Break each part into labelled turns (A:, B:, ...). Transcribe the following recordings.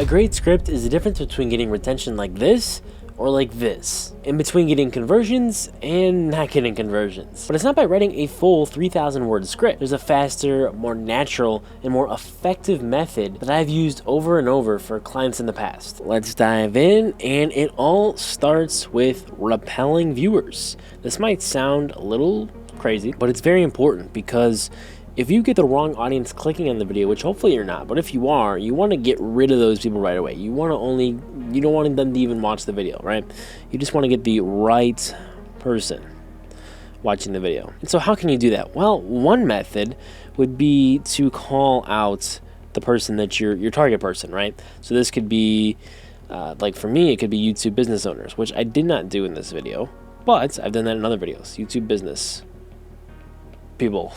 A: A great script is the difference between getting retention like this or like this, in between getting conversions and not getting conversions. But it's not by writing a full 3,000 word script. There's a faster, more natural, and more effective method that I've used over and over for clients in the past. Let's dive in, and it all starts with repelling viewers. This might sound a little crazy, but it's very important because if you get the wrong audience clicking on the video, which hopefully you're not, but if you are, you want to get rid of those people right away. You don't want them to even watch the video, right? You just want to get the right person watching the video. And so how can you do that? Well, one method would be to call out the person that your target person, right? So this could be, like for me, it could be YouTube business owners, which I did not do in this video, but I've done that in other videos. YouTube business people,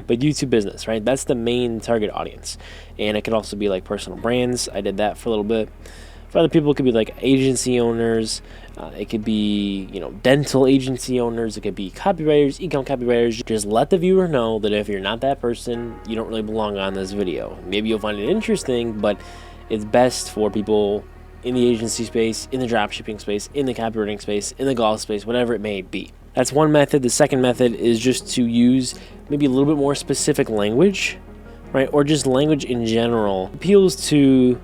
A: but YouTube business, right? That's the main target audience. And it could also be like personal brands. I did that for a little bit. For other people, it could be like agency owners. It could be, dental agency owners. It could be copywriters, ecom copywriters. Just let the viewer know that if you're not that person, you don't really belong on this video. Maybe you'll find it interesting, but it's best for people in the agency space, in the dropshipping space, in the copywriting space, in the golf space, whatever it may be. That's one method. The second method is just to use maybe a little bit more specific language, right? Or just language in general appeals to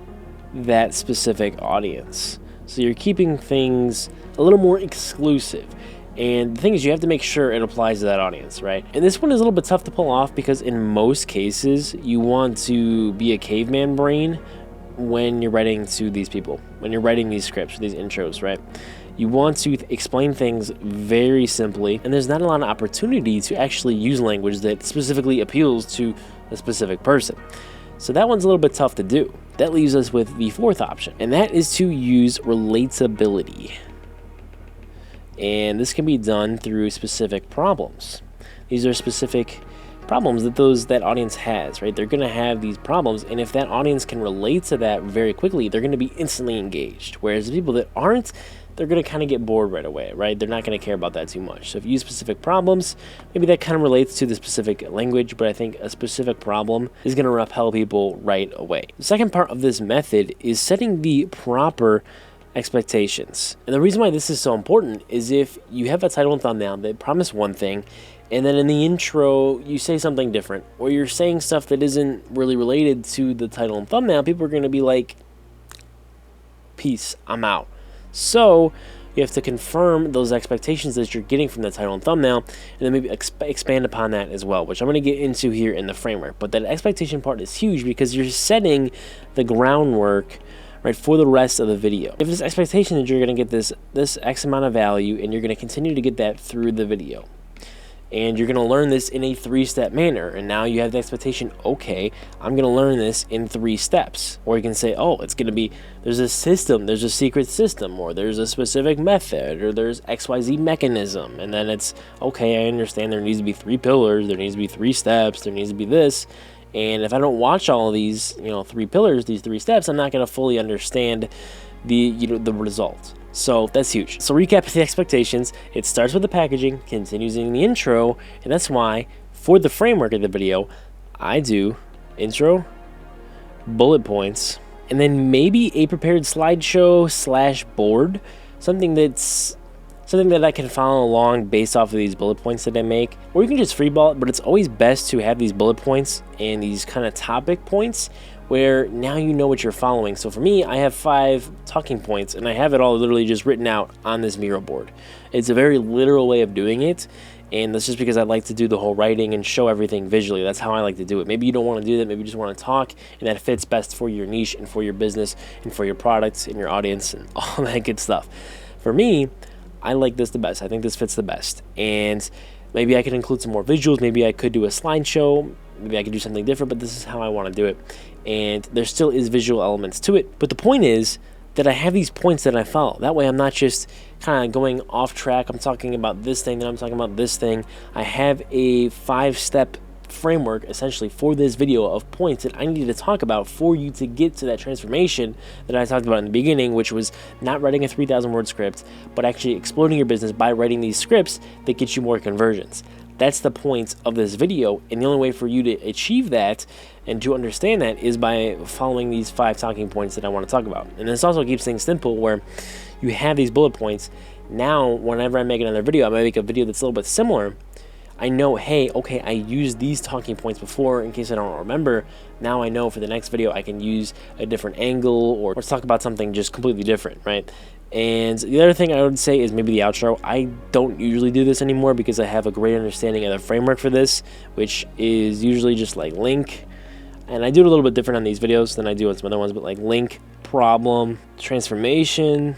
A: that specific audience. So you're keeping things a little more exclusive. And the thing is, you have to make sure it applies to that audience, right? And this one is a little bit tough to pull off because in most cases, you want to be a caveman brain when you're writing to these people, when you're writing these scripts, these intros, right? You want to explain things very simply, and there's not a lot of opportunity to actually use language that specifically appeals to a specific person. So that one's a little bit tough to do. That leaves us with the fourth option, and that is to use relatability. And this can be done through specific problems. These are specific problems that audience has, right? They're going to have these problems, and if that audience can relate to that very quickly, they're going to be instantly engaged. Whereas the people that aren't, they're going to kind of get bored right away, right? They're not going to care about that too much. So if you use specific problems, maybe that kind of relates to the specific language, but I think a specific problem is going to repel people right away. The second part of this method is setting the proper expectations. And the reason why this is so important is if you have a title and thumbnail that promise one thing, and then in the intro you say something different, or you're saying stuff that isn't really related to the title and thumbnail, people are going to be like, peace, I'm out. So you have to confirm those expectations that you're getting from the title and thumbnail, and then maybe expand upon that as well, which I'm going to get into here in the framework. But that expectation part is huge because you're setting the groundwork, right, for the rest of the video. If this expectation that you're going to get this X amount of value, and you're going to continue to get that through the video, and you're going to learn this in a 3-step manner, and now you have the expectation, okay, I'm going to learn this in 3 steps. Or you can say, oh, it's going to be, there's a system, there's a secret system, or there's a specific method, or there's XYZ mechanism, and then it's, okay, I understand there needs to be 3 pillars, there needs to be 3 steps, there needs to be this, and if I don't watch all of these, 3 pillars, these 3 steps, I'm not going to fully understand the result. So that's huge. So recap the expectations. It starts with the packaging, continues in the intro, and that's why for the framework of the video, I do intro, bullet points, and then maybe a prepared slideshow / board, something that I can follow along based off of these bullet points that I make. Or you can just freeball it, but it's always best to have these bullet points and these kind of topic points where now you know what you're following. So for me, I have 5 talking points, and I have it all literally just written out on this Miro board. It's a very literal way of doing it, and that's just because I like to do the whole writing and show everything visually. That's how I like to do it. Maybe you don't want to do that, maybe you just want to talk, and that fits best for your niche and for your business and for your products and your audience and all that good stuff. For me, I like this the best. I think this fits the best, and maybe I could include some more visuals. Maybe I could do a slideshow. Maybe I could do something different, but this is how I want to do it. And there still is visual elements to it. But the point is that I have these points that I follow. That way I'm not just kind of going off track. I'm talking about this thing, then I'm talking about this thing. I have a 5-step framework essentially for this video of points that I need to talk about for you to get to that transformation that I talked about in the beginning, which was not writing a 3,000 word script, but actually exploding your business by writing these scripts that get you more conversions. That's the point of this video, and the only way for you to achieve that and to understand that is by following these 5 talking points that I want to talk about. And this also keeps things simple where you have these bullet points. Now, whenever I make another video, I might make a video that's a little bit similar. I know, hey, okay, I used these talking points before in case I don't remember. Now I know for the next video I can use a different angle or let's talk about something just completely different, right? And the other thing I would say is maybe the outro. I don't usually do this anymore because I have a great understanding of the framework for this, which is usually just like link. And I do it a little bit different on these videos than I do on some other ones, but like link, problem, transformation,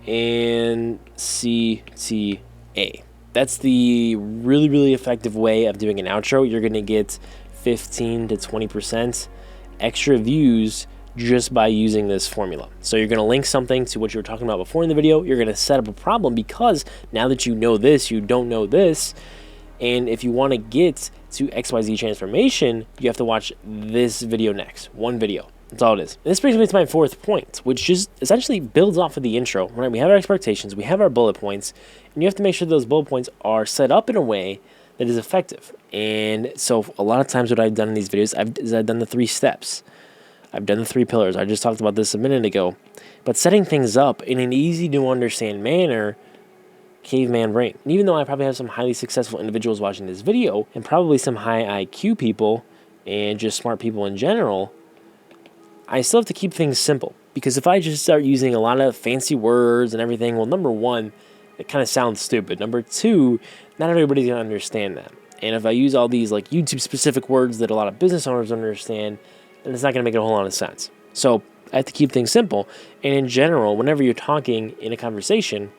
A: and CTA. That's the really, really effective way of doing an outro. You're going to get 15 to 20% extra views just by using this formula. So you're going to link something to what you were talking about before in the video. You're going to set up a problem because now that you know this, you don't know this. And if you want to get to XYZ transformation, you have to watch this video next. One video. That's all it is. And this brings me to my 4th point, which just essentially builds off of the intro, right? We have our expectations, we have our bullet points, and you have to make sure those bullet points are set up in a way that is effective. And so a lot of times what I've done in these videos is I've done the 3 steps. I've done the 3 pillars. I just talked about this a minute ago. But setting things up in an easy to understand manner, caveman brain. And even though I probably have some highly successful individuals watching this video, and probably some high IQ people, and just smart people in general, I still have to keep things simple, because if I just start using a lot of fancy words and everything, well, number 1, it kind of sounds stupid. Number 2, not everybody's going to understand that. And if I use all these like YouTube specific words that a lot of business owners understand, then it's not going to make a whole lot of sense. So I have to keep things simple. And in general, whenever you're talking in a conversation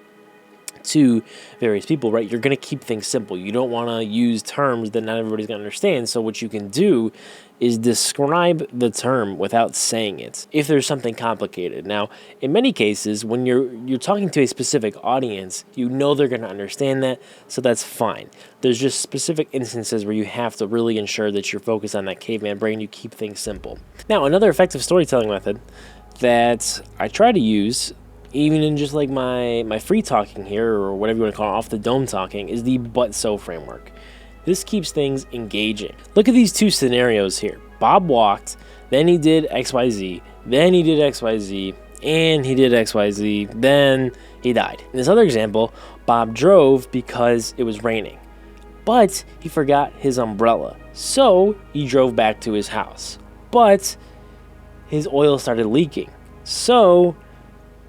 A: to various people, right, you're going to keep things simple. You don't want to use terms that not everybody's going to understand. So what you can do is describe the term without saying it if there's something complicated. Now, in many cases, when you're talking to a specific audience, you know they're going to understand that, so that's fine. There's just specific instances where you have to really ensure that you're focused on that caveman brain, you keep things simple. Now, another effective storytelling method that I try to use, even in just like my free talking here, or whatever you want to call it, off the dome talking, is the but so framework. This keeps things engaging. Look at these 2 scenarios here. Bob walked, then he did XYZ, then he did XYZ, and he did XYZ, then he died. In this other example, Bob drove because it was raining, but he forgot his umbrella, so he drove back to his house, but his oil started leaking, so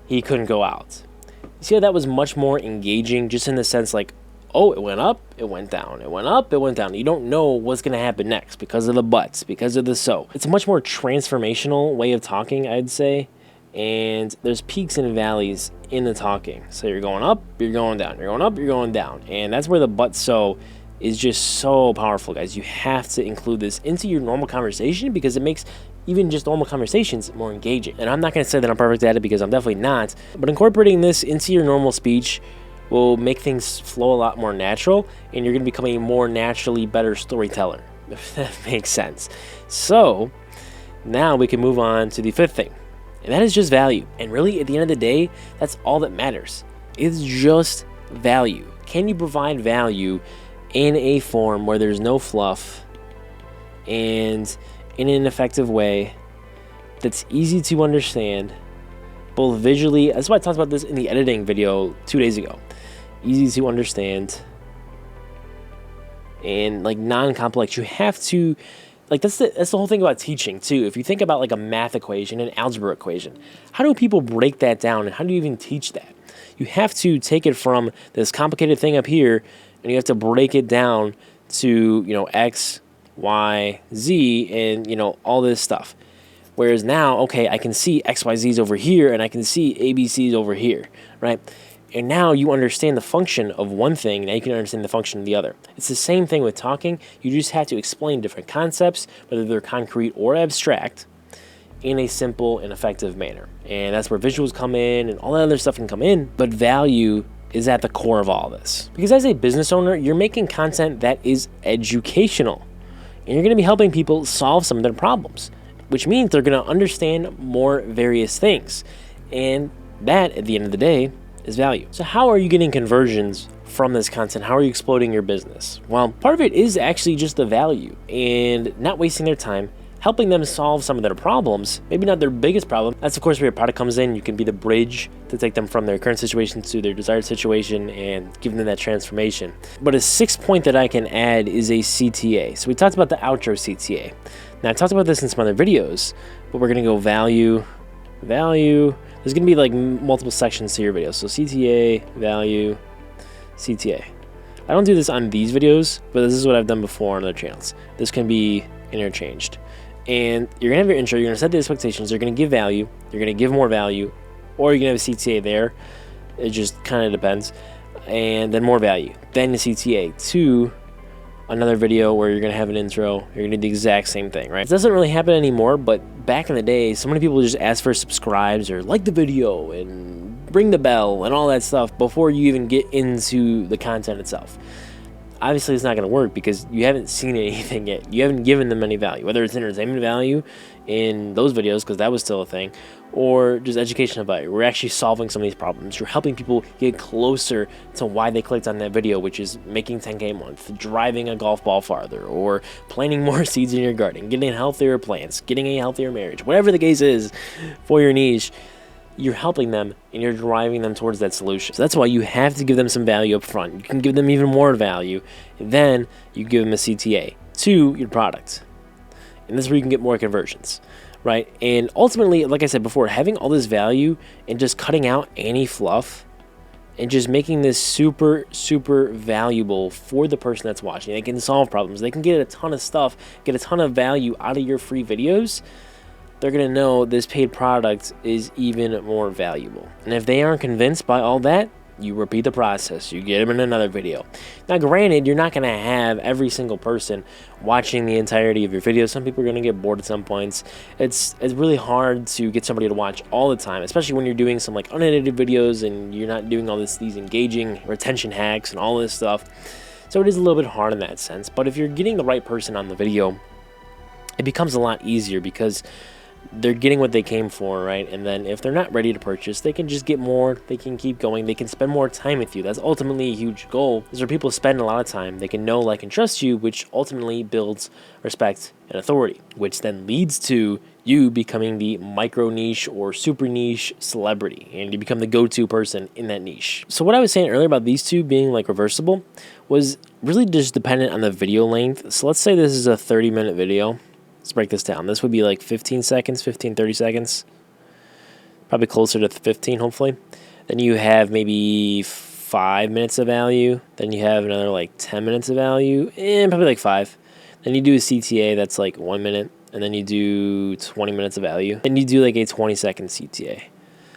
A: he couldn't go out. You see how that was much more engaging, just in the sense like, oh, it went up, it went down, it went up, it went down. You don't know what's going to happen next because of the buts, because of the so. It's a much more transformational way of talking, I'd say. And there's peaks and valleys in the talking. So you're going up, you're going down, you're going up, you're going down. And that's where the but so is just so powerful, guys. You have to include this into your normal conversation because it makes even just normal conversations more engaging. And I'm not going to say that I'm perfect at it because I'm definitely not. But incorporating this into your normal speech will make things flow a lot more natural, and you're going to become a more naturally better storyteller, if that makes sense. So now we can move on to the 5th thing, and that is just value. And really, at the end of the day, that's all that matters. It's just value. Can you provide value in a form where there's no fluff and in an effective way that's easy to understand, both visually? That's why I talked about this in the editing video 2 days ago. Easy to understand and like non-complex. You have to, like, that's the whole thing about teaching too. If you think about like a math equation, an algebra equation, how do people break that down, and how do you even teach that? You have to take it from this complicated thing up here, and you have to break it down to, you know, X, Y, Z, and, you know, all this stuff. Whereas now, okay, I can see XYZ's over here, and I can see ABC's over here, right? And now you understand the function of one thing, now you can understand the function of the other. It's the same thing with talking. You just have to explain different concepts, whether they're concrete or abstract, in a simple and effective manner. And that's where visuals come in and all that other stuff can come in, but value is at the core of all this. Because as a business owner, you're making content that is educational. and you're going to be helping people solve some of their problems, which means they're going to understand more various things. And that, at the end of the day, is value. So how are you getting conversions from this content? How are you exploding your business? Well, part of it is actually just the value and not wasting their time, helping them solve some of their problems, maybe not their biggest problem. That's of course where your product comes in. You can be the bridge to take them from their current situation to their desired situation and give them that transformation. But a sixth point that I can add is a CTA. So we talked about the outro CTA. Now I talked about this in some other videos, but we're gonna go value. There's gonna be like multiple sections to your video. So CTA, value, CTA. I don't do this on these videos, but this is what I've done before on other channels. This can be interchanged. And you're gonna have your intro, you're gonna set the expectations, you're gonna give value, you're gonna give more value, or you're gonna have a CTA there. It just kind of depends. And then more value. Then the CTA to another video where you're gonna have an intro, you're gonna do the exact same thing, right? It doesn't really happen anymore, but back in the day, so many people just ask for subscribes or like the video and ring the bell and all that stuff before you even get into the content itself. Obviously it's not going to work because you haven't seen anything yet. You haven't given them any value, whether it's entertainment value in those videos, because that was still a thing, or just educational value. We're actually solving some of these problems. You're helping people get closer to why they clicked on that video, which is making 10K a month, driving a golf ball farther, or planting more seeds in your garden, getting healthier plants, getting a healthier marriage, whatever the case is for your niche. You're helping them and you're driving them towards that solution. So that's why you have to give them some value up front. You can give them even more value, and then you give them a CTA to your product. And this is where you can get more conversions, right? And ultimately, like I said before, having all this value and just cutting out any fluff and just making this super, super valuable for the person that's watching. They can solve problems. They can get a ton of stuff, get a ton of value out of your free videos. They're going to know this paid product is even more valuable. And if they aren't convinced by all that, you repeat the process. You get them in another video. Now, granted, you're not going to have every single person watching the entirety of your video. Some people are going to get bored at some points. It's really hard to get somebody to watch all the time, especially when you're doing some like unedited videos and you're not doing all these engaging retention hacks and all this stuff. So it is a little bit hard in that sense. But if you're getting the right person on the video, it becomes a lot easier because they're getting what they came for, right? And then if they're not ready to purchase, they can just get more, they can keep going, they can spend more time with you. That's ultimately a huge goal, is where people spend a lot of time. They can know, like, and trust you, which ultimately builds respect and authority, which then leads to you becoming the micro niche or super niche celebrity, and you become the go-to person in that niche. So what I was saying earlier about these two being like reversible was really just dependent on the video length. So let's say this is a 30-minute video. Let's break this down. This would be like 15 seconds, 15, 30 seconds. Probably closer to 15, hopefully. Then you have maybe 5 minutes of value. Then you have another like 10 minutes of value, and probably like 5. Then you do a CTA that's like 1 minute, and then you do 20 minutes of value. And you do like a 20-second CTA.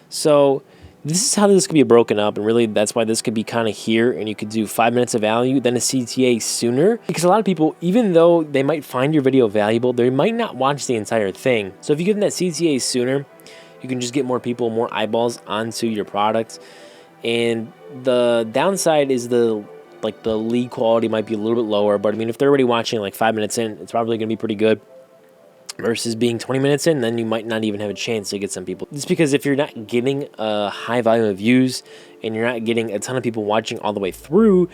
A: So this is how this could be broken up, and really that's why this could be kind of here, and you could do 5 minutes of value, then a CTA sooner, because a lot of people, even though they might find your video valuable, they might not watch the entire thing. So if you give them that CTA sooner, you can just get more people, more eyeballs onto your product. And the downside is the lead quality might be a little bit lower, but I mean, if they're already watching like 5 minutes in, it's probably going to be pretty good. Versus being 20 minutes in, then you might not even have a chance to get some people. It's because if you're not getting a high volume of views and you're not getting a ton of people watching all the way through,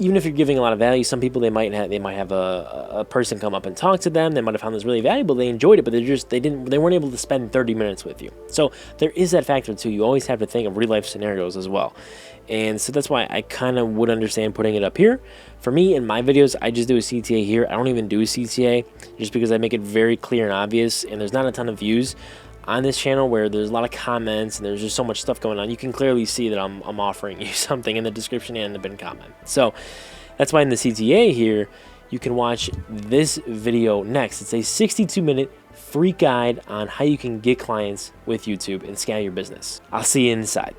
A: even if you're giving a lot of value, some people they might have a person come up and talk to them. They might have found this really valuable. They enjoyed it, but they weren't able to spend 30 minutes with you. So there is that factor too. You always have to think of real life scenarios as well. And so that's why I kind of would understand putting it up here. For me, in my videos, I just do a CTA here. I don't even do a CTA just because I make it very clear and obvious, and there's not a ton of views on this channel where there's a lot of comments and there's just so much stuff going on. You can clearly see that I'm offering you something in the description and the pinned comment. So that's why in the CTA here, you can watch this video next. It's a 62-minute free guide on how you can get clients with YouTube and scale your business. I'll see you inside.